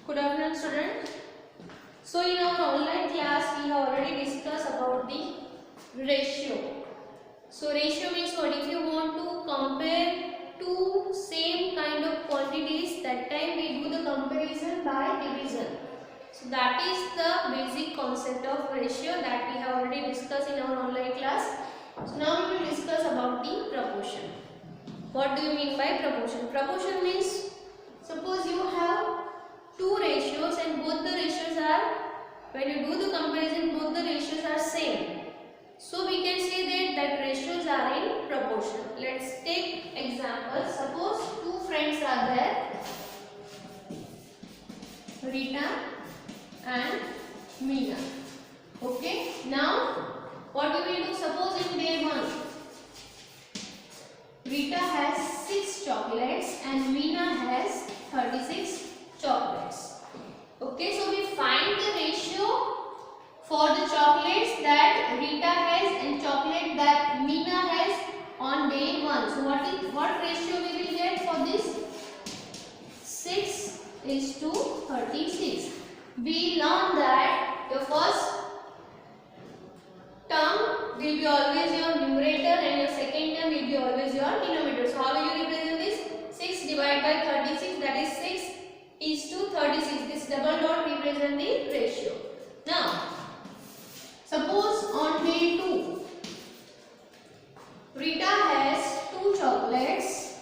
Good afternoon, student. So in our online class, we have already discussed about the ratio. So ratio means what? If you want to compare two same kind of quantities, that time we do the comparison by division. So that is the basic concept of ratio that we have already discussed in our online class. So now we will discuss about the proportion. What do you mean by proportion? Proportion means, suppose you have two ratios and both the ratios are, when you do the comparison, both the ratios are same. So we can say that ratios are in proportion. Let's take example. Suppose two friends are there, Rita and Meena. Okay. Now what we will do? Suppose in day 1, Rita has 6 chocolates and Meena has 36 chocolates. Okay, so we find the ratio for the chocolates that Rita has and chocolate that Meena has on day 1. So what ratio we will get for this? 6:36. We learned that your first term will be always your numerator and your second term will be always your denominator. So how will you represent this? 6 divided by 36, that is 6:36. This double dot represent the ratio. Now, suppose on day 2, Rita has 2 chocolates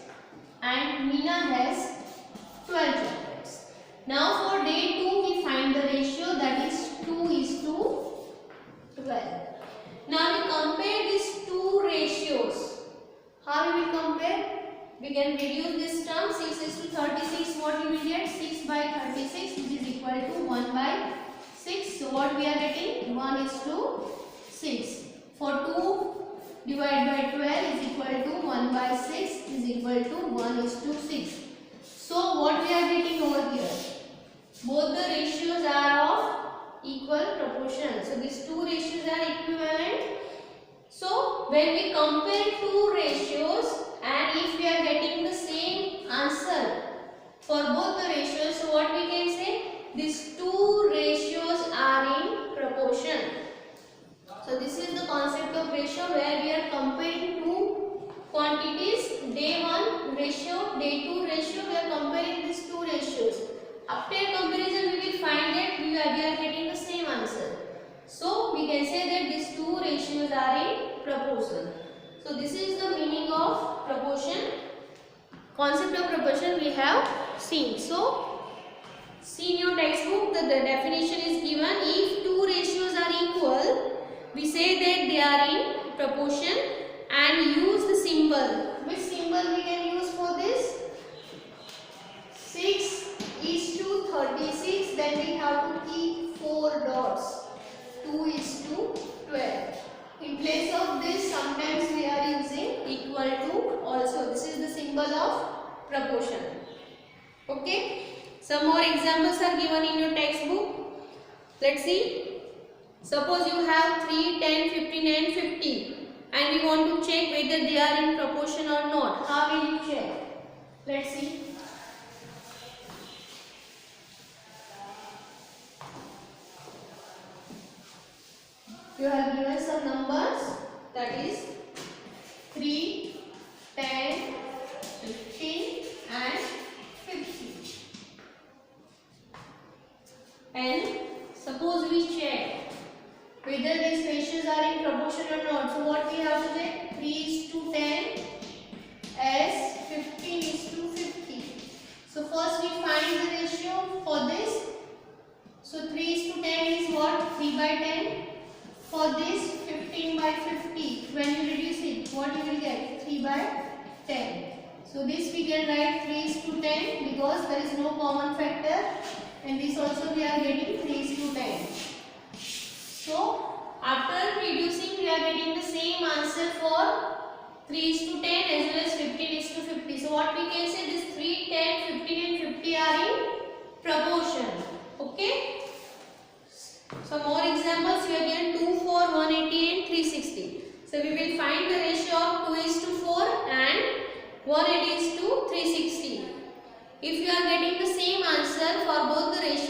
and Meena has 12 chocolates. Now for day 2, we find the ratio, that is 2:12. Now we compare these two ratios. How we will compare? We can reduce this term. 6:36. What we will get? 6 by 36, which is equal to 1 by 6. So what we are getting? 1:6. For 2 divided by 12 is equal to 1 by 6 is equal to 1:6. So what we are getting over here? Both the ratios are of equal proportion. So these two ratios are equivalent. So when we compare two ratios and if we are getting the same answer for both the ratios, so what we can say? These two ratios are in proportion. So this is the concept of ratio, where we are comparing two quantities. Day 1 ratio, day 2 ratio, we are comparing these two ratios. After comparison, we will find that we are getting the same answer. So we can say that these two ratios are in proportion. So this is the meaning of proportion. Concept of proportion we have seen. So see in your textbook the definition is given. If two ratios are equal, we say that they are in proportion and use the symbol. Which symbol we can use for this? 6:36. Then we have to keep 4 dots. 2:12. In place of this, sometimes we are using equal to also. This is the symbol of proportion. Okay. Some more examples are given in your textbook. Let's see. Suppose you have 3, 10, 15 and 50 and we want to check whether they are in proportion or not. How will you check? Let's see. You have given some numbers, that is 3, 10, 15 and 50. And suppose we check whether these ratios are in proportion or not. So what we have to check? 3:10 as 15:50. So first we find the ratio for this. So 3:10 is what? 3 by 10. For this 15 by 50, when you reduce it, what you will get? 3 by 10. So this we can write 3:10 because there is no common factor, and this also we are getting 3:10. So after reducing, we are getting the same answer for 3:10 as well as 15:50. So what we can say? This 3, 10, 15 and 50 are in proportion. Okay. Some more examples we are given. 2, 4, 180 and 360. So we will find the ratio of 2:4 and 180:360. If you are getting the same answer for both the ratios,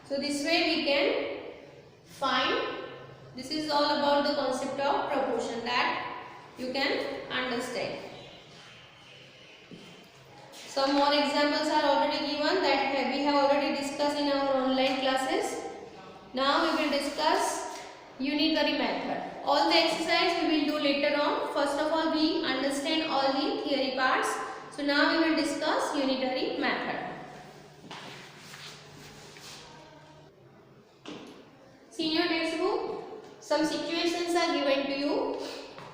So this way we can find. This is all about the concept of proportion that you can understand. Some more examples are already given that we have already discussed in our online classes. Now we will discuss unitary method. All the exercise we will do later on. First of all, we understand all the theory parts. So now we will discuss unitary method. See in your textbook, some situations are given to you.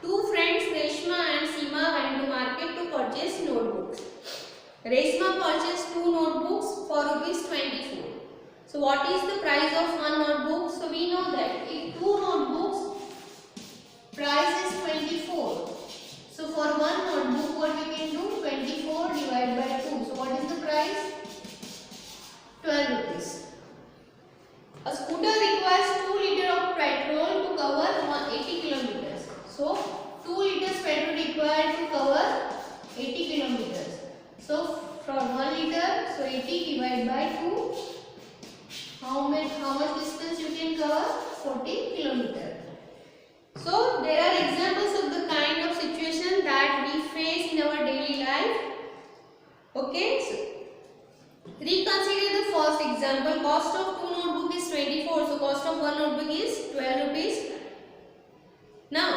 Two friends Reshma and Seema went to market to purchase notebooks. Reshma purchased 2 notebooks for ₹24. So what is the price of one notebook? So we know that if 2 notebooks price is 24. So for one notebook what we can do? 24 divided by 2. So what is the price? 12 rupees. A scooter requires 2 liters of petrol to cover 180 kilometers. So 2 liters petrol required to cover 80 kilometers. So from 1 liter, so 80 divided by 2. How much distance you can cover? 40 kilometers. So there are examples of the kind of situation that we face in our daily life. Okay. So reconsider the first example. Cost of 2 notebook is 24. So cost of one notebook is 12 rupees. Now,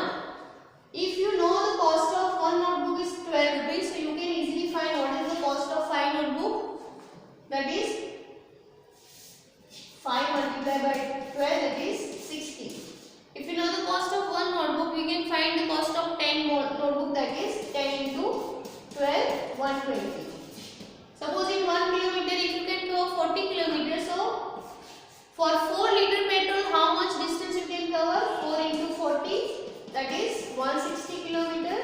if you know the cost of one notebook is 12 rupees, so you can easily find what is the cost of 5 notebook. That is 5 multiplied by 12, that is 60. If you know the cost of one notebook, we can find the cost of 10 notebook, that is 10 into 12, 120. Suppose in 1 kilometer, if you can cover 40 kilometers, so for 4 liter petrol, how much distance you can cover? 4 into 40, that is 160 kilometer.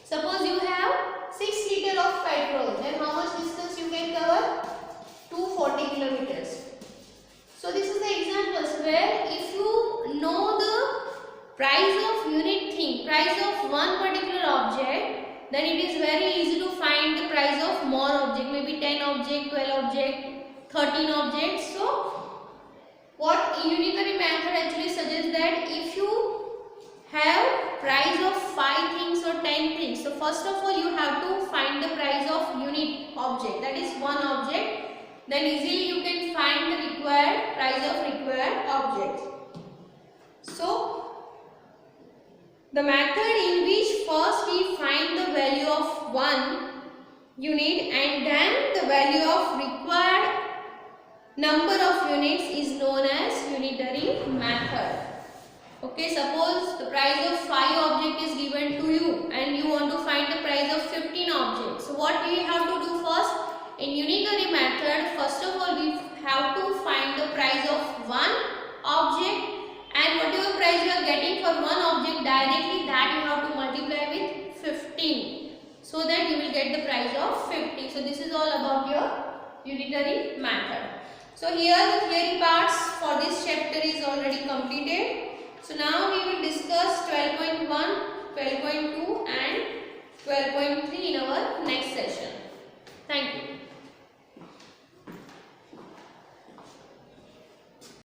Suppose you have 6 liter of petrol, then how much distance you can cover? 240 kilometers. So this is the examples where if you know the price of unit thing, price of one particular object, then it is very easy to find the price of more object, maybe 10 object, 12 object, 13 objects. So what unitary method actually suggests that if you have price of 5 things or 10 things, so first of all you have to find the price of unit object, that is one object, then easily you can find the required price of required object. So the method in which first we find the value of one unit and then the value of required number of units is known as unitary method. Okay, suppose the price of 5 object is given to you and you want to find the price of 15 objects. So what we have to do first? In unitary method, first of all we have to find the price of one object, and whatever price you are getting for one object directly, that you have to multiply with 15, so that you will get the price of 50. So this is all about your unitary method. So here the theory parts for this chapter is already completed. So now we will discuss 12.1, 12.2 and 12.3 in our next session. Thank you.